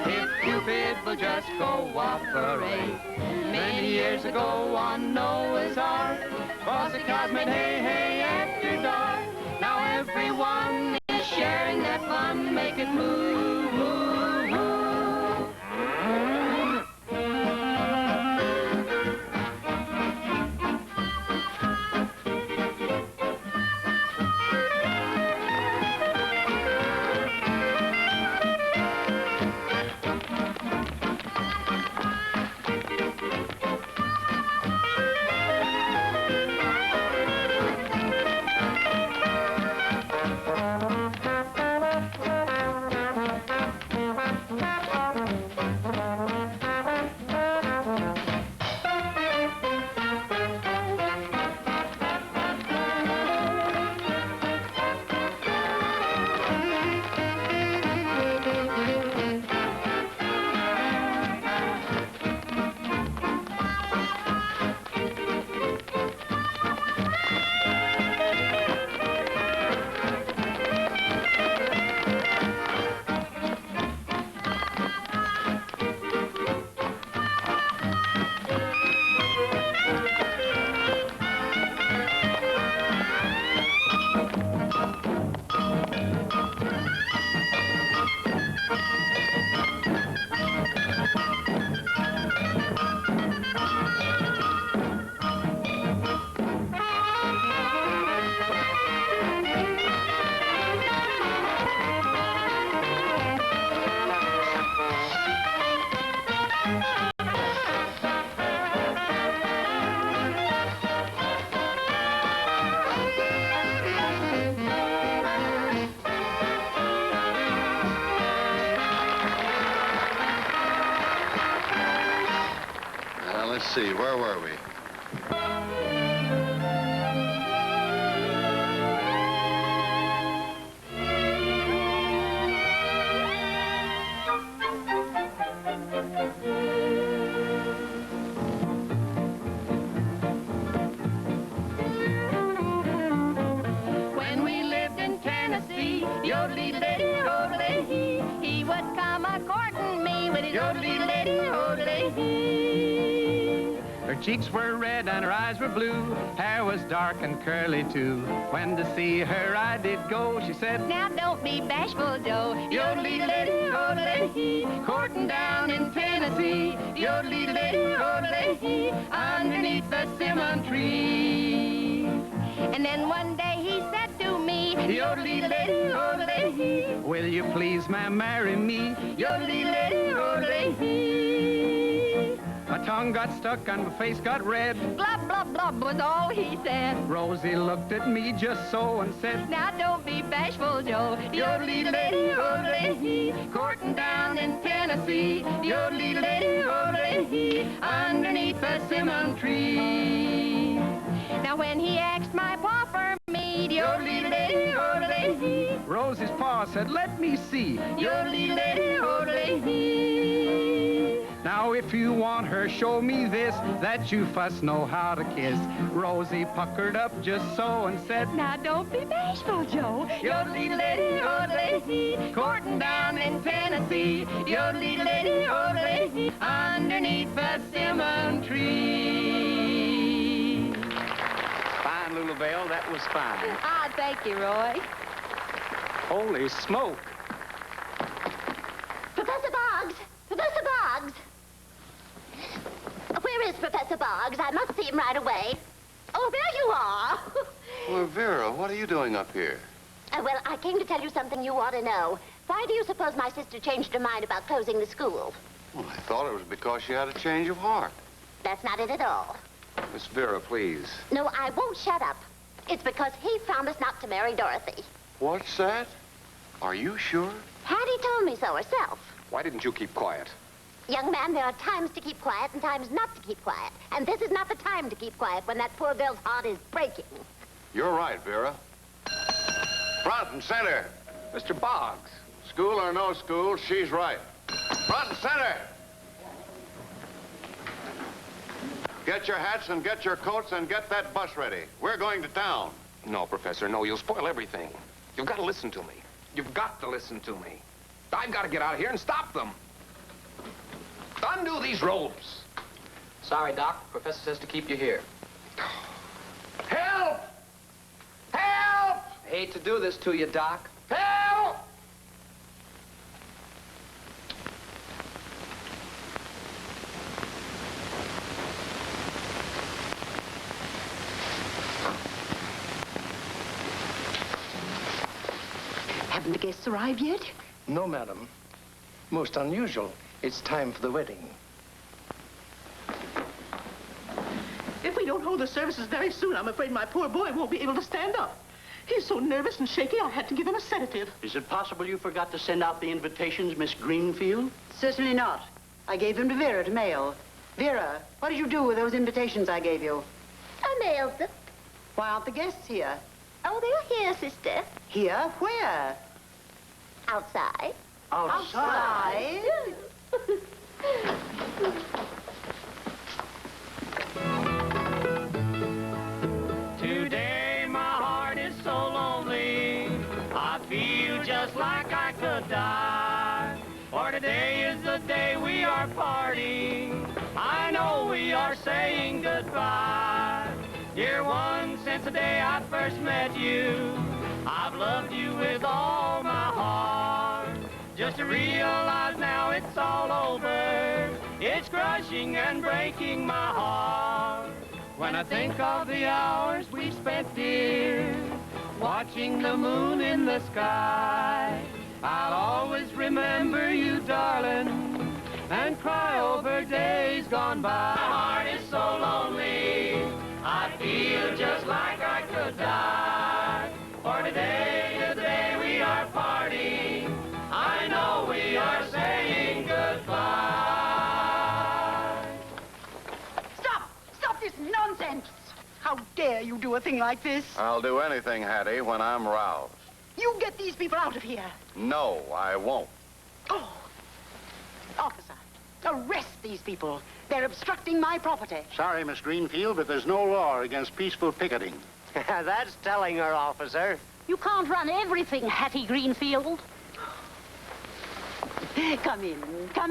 If Cupid will just cooperate. Many years ago on Noah's Ark was a cosmic hey hey after dark. Now everyone is sharing that fun, make it move, move, move. Let's see, where were we? When we lived in Tennessee, yodelee-lady-hodelee-hee, he would come a-courting me with his yodelee-lady-hodelee-hee. Her cheeks were red and her eyes were blue. Hair was dark and curly too. When to see her I did go, she said, now don't be bashful, Joe. Yodelee-lady-hodelee-hee, courting down in Tennessee. Yodelee-lady-hodelee-hee, underneath the cinnamon tree. And then one day he said to me, yodelee-lady-hodelee-hee, will you please, ma'am, marry me? Yodelee-lady-hodelee-hee. My tongue got stuck and my face got red. Blub, blub, blub was all he said. Rosie looked at me just so and said, now don't be bashful, Joe. Yodelee-lady-hodelee-hee, courting down in Tennessee. Yodelee-lady-hodelee-hee, underneath the cinnamon tree. Now when he asked my pa for me, yodelee-lady-hodelee-hee, Rosie's pa said, let me see. Yodelee-lady-hodelee-hee. Now if you want her, show me this, that you fuss know how to kiss. Rosie puckered up just so and said, now don't be bashful, Joe. Yodelee-lady-hodelee-hee, courting down in Tennessee. Yodelee-lady-hodelee-hee, underneath the cinnamon tree. Fine, Lulubelle, that was fine. Ah, thank you, Roy. Holy smoke. Professor Boggs! Professor Boggs! Where is Professor Boggs? I must see him right away. Oh, there you are. Well, Vera, what are you doing up here? Well, I came to tell you something you ought to know. Why do you suppose my sister changed her mind about closing the school? Well, I thought it was because she had a change of heart. That's not it at all. Miss Vera, please. No, I won't shut up. It's because he promised not to marry Dorothy. What's that? Are you sure? Hattie told me so herself. Why didn't you keep quiet? Young man, there are times to keep quiet and times not to keep quiet. And this is not the time to keep quiet when that poor girl's heart is breaking. You're right, Vera. Front and center. Mr. Boggs. School or no school, she's right. Front and center. Get your hats and get your coats and get that bus ready. We're going to town. No, Professor, no. You'll spoil everything. You've got to listen to me. You've got to listen to me. I've got to get out of here and stop them. Undo these ropes. Sorry, Doc. Professor says to keep you here. Help! Help! I hate to do this to you, Doc. Help! Haven't the guests arrived yet? No, madam. Most unusual. It's time for the wedding. If we don't hold the services very soon, I'm afraid my poor boy won't be able to stand up. He's so nervous and shaky, I had to give him a sedative. Is it possible you forgot to send out the invitations, Miss Greenfield? Certainly not. I gave them to Vera to mail. Vera, what did you do with those invitations I gave you? I mailed them. Why aren't the guests here? Oh, they're here, sister. Here? Where? Outside. Outside? Today my heart is so lonely, I feel just like I could die. For today is the day we are parting, I know we are saying goodbye. Dear one, since the day I first met you, I've loved you with all my heart. Just to realize now it's all over, it's crushing and breaking my heart. When I think of the hours we spent, dear, watching the moon in the sky, I'll always remember you, darling, and cry over days gone by. My heart is so lonely, I feel just like I could die. For today is the day we are parting, I know we are saying goodbye. Stop this nonsense! How dare you do a thing like this? I'll do anything, Hattie, when I'm roused. You get these people out of here. No, I won't. Oh. Officer, arrest these people. They're obstructing my property. Sorry, Miss Greenfield, but there's no law against peaceful picketing. That's telling her, officer. You can't run everything, Hattie Greenfield. Come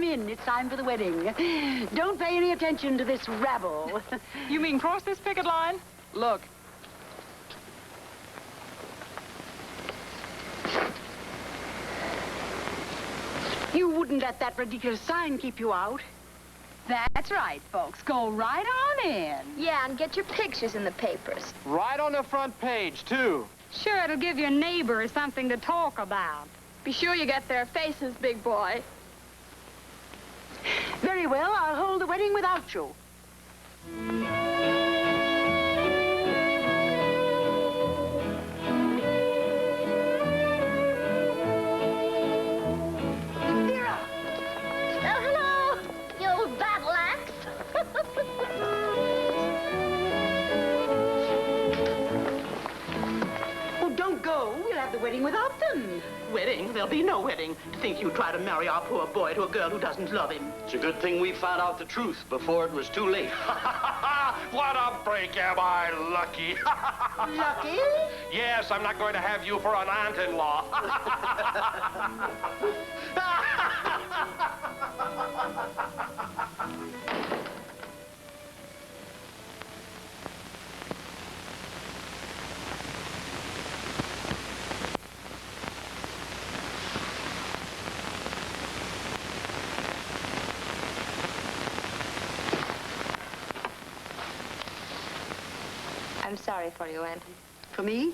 in. It's time for the wedding. Don't pay any attention to this rabble. You mean cross this picket line? Look. You wouldn't let that ridiculous sign keep you out. That's right, folks. Go right on in. Yeah, and get your pictures in the papers. Right on the front page, too. Sure, it'll give your neighbors something to talk about. Be sure you get their faces, big boy. Very well, I'll hold the wedding without you. Vera! Oh, hello, you old battle axe. Oh, don't go. We'll have the wedding without them. Wedding? There'll be no wedding. To think you try to marry our poor boy to a girl who doesn't love him. It's a good thing we found out the truth before it was too late. What a break, am I lucky? Lucky? Yes, I'm not going to have you for an aunt-in-law. I'm sorry for you, Auntie. For me?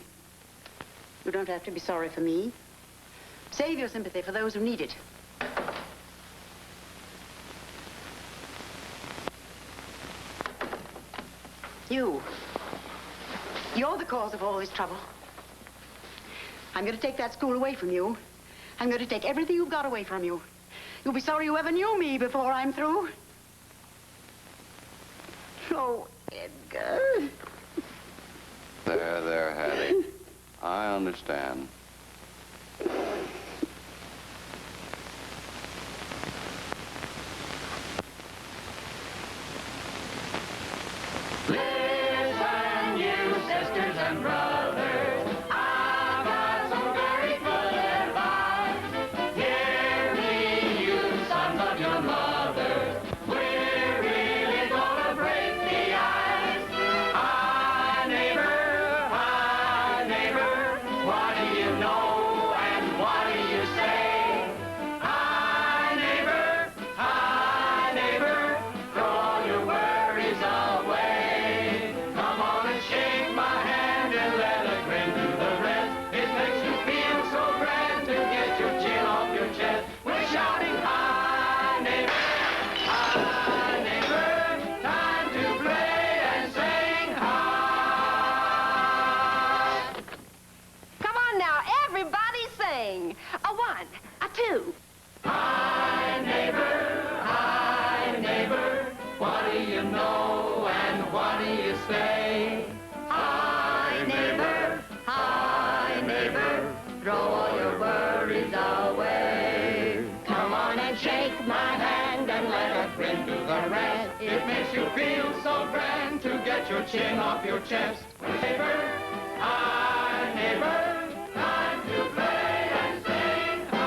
You don't have to be sorry for me. Save your sympathy for those who need it. You're the cause of all this trouble. I'm going to take that school away from you. I'm going to take everything you've got away from you. You'll be sorry you ever knew me before I'm through. Oh, Edgar. There, Hattie. I understand. Listen, you sisters and brothers, I've got some very good advice. Hear me, you sons of your mothers, we're really gonna break the ice. Hi, neighbor, what do you know and what do you say? Hi, neighbor, throw all your worries away. Come on and shake my hand and let a grin do the rest. It makes you feel so grand to get your chin off your chest. We're shouting, hi, neighbor, time to play and sing hi. Come on now, everybody sing. A 1, a 2. Hi, neighbor, what do you know and what do you say? Hi, neighbor, throw all your worries away. Come on and shake my hand and let a grin do the rest. It makes you feel so grand to get your chin off your chest. Neighbor, time to play and sing hi.